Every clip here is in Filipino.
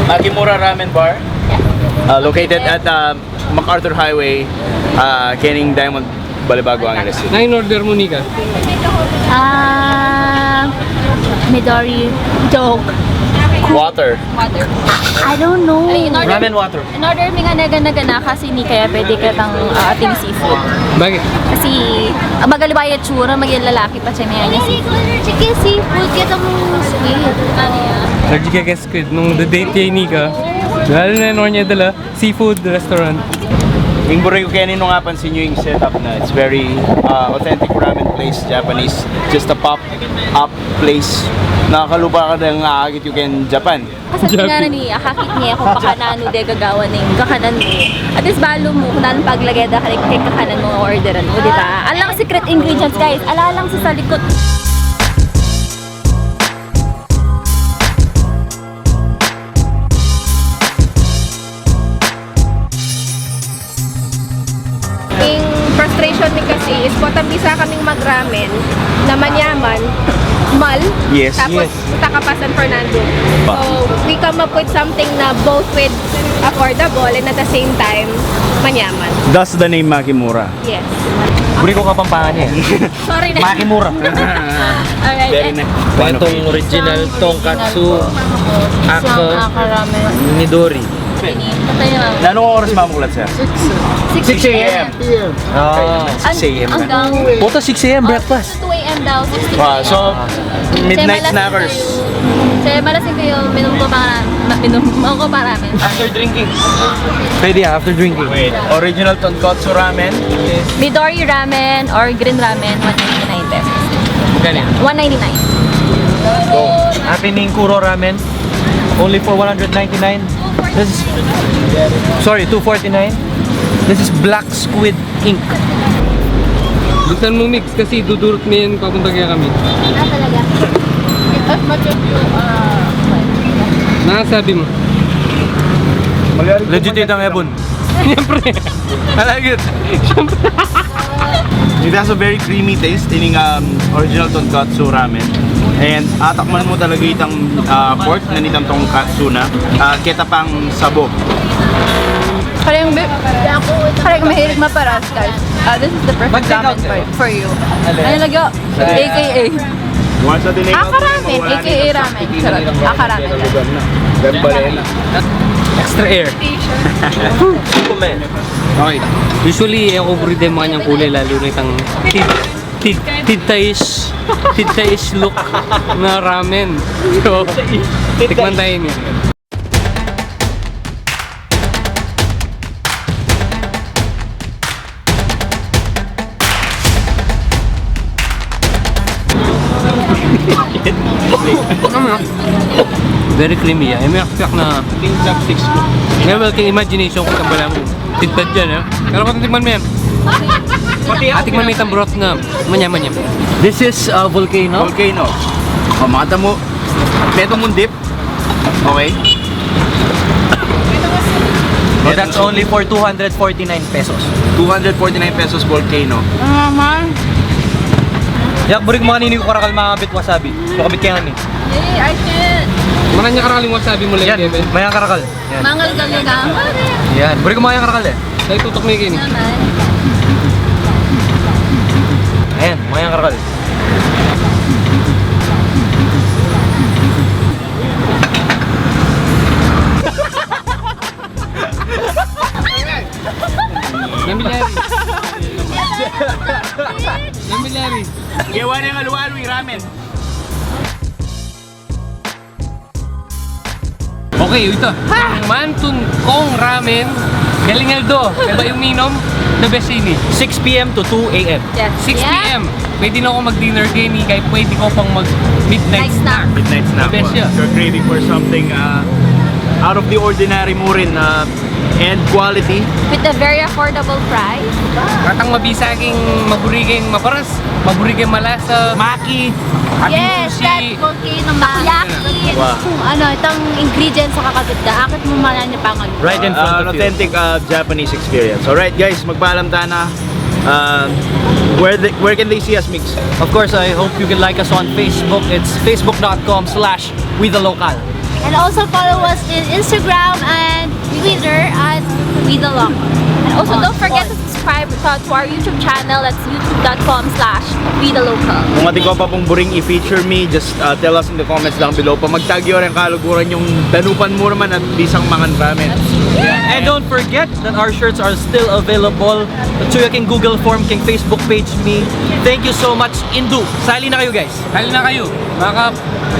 Makimura Ramen Bar, located at MacArthur Highway, Canning Diamond, Balibago, Angeles City. Na in-order mo, Nika? Midori joke. Water. I don't know. Ramen water. In order mi nga naga kasi ni kaya pwede ka tang ating seafood. Bakit? Kasi magalibayat tsura, maging lalaki pa siya niya seafood. Sige, seafood, kita mo sweet. Ano yan? Nag-squid nung the date kay Nika. Lalo na yun niya dala, seafood restaurant. Yung Borrego Canyon nung napansin nyo yung setup na it's very authentic ramen place, Japanese. Just a pop-up place. Nakakalupa ka ng agit you can Japan. Kasi nga ni akakit niya kung pakanano de gagawa ng kakanan mo. At least balo mo kung nang paglagay da kay kakanan mo orderan mo, di ba? Alang secret ingredients guys, alalang sa likod. Frustration ni kasi is potambisa kaming magramen na manyaman, mal, Yes. tapos punta ka pa San Fernando. So, we come up with something na both with affordable and at the same time, manyaman. Thus the name Makimura. Yes. Buri ko kapampangan niya. Sorry na. Makimura. Alright. Very nice. Itong original tonkatsu, ako, ramen. Midori. Patay na. Anong oras mamulat sir? 6 a.m. Ah. 6 a.m. na. Hanggang Puta 6 a.m. breakfast. 2 a.m. daw, 6 Wow, so midnight snackers. Kasi malasing kayo, minum ko para ramen. After drinking. Pwede after drinking. Wait, original tonkatsu ramen is Midori ramen or green ramen, 199 pesos. Ganyan. 199. Go. Happening Kuro ramen. Only for 199. This is, sorry, 249. This is Black Squid Ink. Buksan mo mix kasi dudurot mo yan papunta kaya kami. Talaga? As much as you, Nakasabi mo. Legit yung ebon. Siyempre. I like it. It has a very creamy taste in original tonkatsu ramen. And atakman mo talaga itang pork na nitang tonkatsu na. Kita pang sabo. Parang mahilig maparas guys. This is the perfect ramen for you. Ano lagyo? AKA. Once na tinake out mo, Akaramen, wala AKA nitang ramen. sakit, Sarap. hindi na Akaramen. lugar na. Gambalena. Extra air. Okay. Usually, ako breed yung mga niyang kulay lalo na itang tidtaish look na ramen. So, tikman tayo niya. Very creamy yan. May aksak na may welcome imagination kung tambala mo. Tidtad dyan, eh. Pero kung tikman mo yan, tikman mo itang broth na manya-manya. This is volcano. Volcano. O, makata mo. Peto mong dip. Okay. Oh, that's only for 249 pesos. 249 pesos volcano. Yak, burik mo kanini ko karakal makabit wasabi. Makabit kaya ni. Hey, I can't. Mana niya karaling wasabi mo lang, Yan, Kevin. mayang karakal. Yan. Mangal galaga. Yan, burik mo mayang karakal eh. Dahil tutok mo yung kini. Ayan, mayang karakal. Namilari. Namilari. Gawa niya ng alu-alu yung ramen. Okay, ito. Mantun Kong Ramen. Galing Aldo. Diba yung minom? The best ini. 6 p.m. to 2 a.m. Yes. 6 p.m. Pwede na ako mag-dinner gini kahit pwede ko pang mag-midnight Night snack. Midnight snack. Best yun. If you're craving for something out of the ordinary mo rin and quality. With a very affordable price. Katang mabisaging maburiging maparas, maburiging malasa, maki, Yes, that sushi. volcano takoyaki. Wow. Ano, itong ingredients sa kakaganda. Akit mo manan niya pangal. Right in front An of you. authentic Japanese experience. Alright guys, magpaalam tayo na. Where can they see us, Mix? Of course, I hope you can like us on Facebook. It's facebook.com/WeTheLocal. And also follow us in Instagram and Twitter at We The Local. And also, don't forget to subscribe to our YouTube channel. That's youtube.com/WeTheLocal. Kung ating ko pa pong buring i-feature me, just tell us in the comments down below. Pa magtag yun ang kaluguran yung danupan mo naman at bisang mangan ramen. And don't forget that our shirts are still available. So you can Google form, king Facebook page me. Thank you so much, Indu. Sali na kayo, guys. Hali na kayo. Mga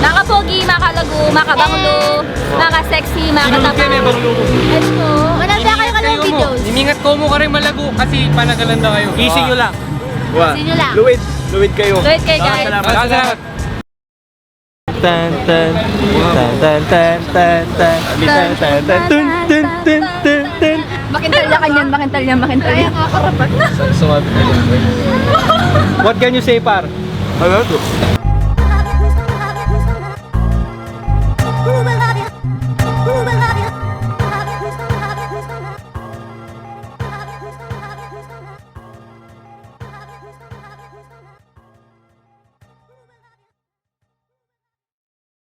Mga pogi, mga kalago, mga kabanglo, mga sexy, mga sinunod kayo na katapang. ibang lugo. Ano? Wala ba kayo ng videos? Imingat ko mo ka rin malago kasi panagalanda kayo. Easy nyo lang. Sino lang? Luwid kayo. Luwid kayo, guys. Salamat. Salamat. Tan tan tan tan tan tan tan tan tan tan tun tun tun tun tun. Makintalya kanyan, makintalya, makintalya. What can you say, par? Ano to?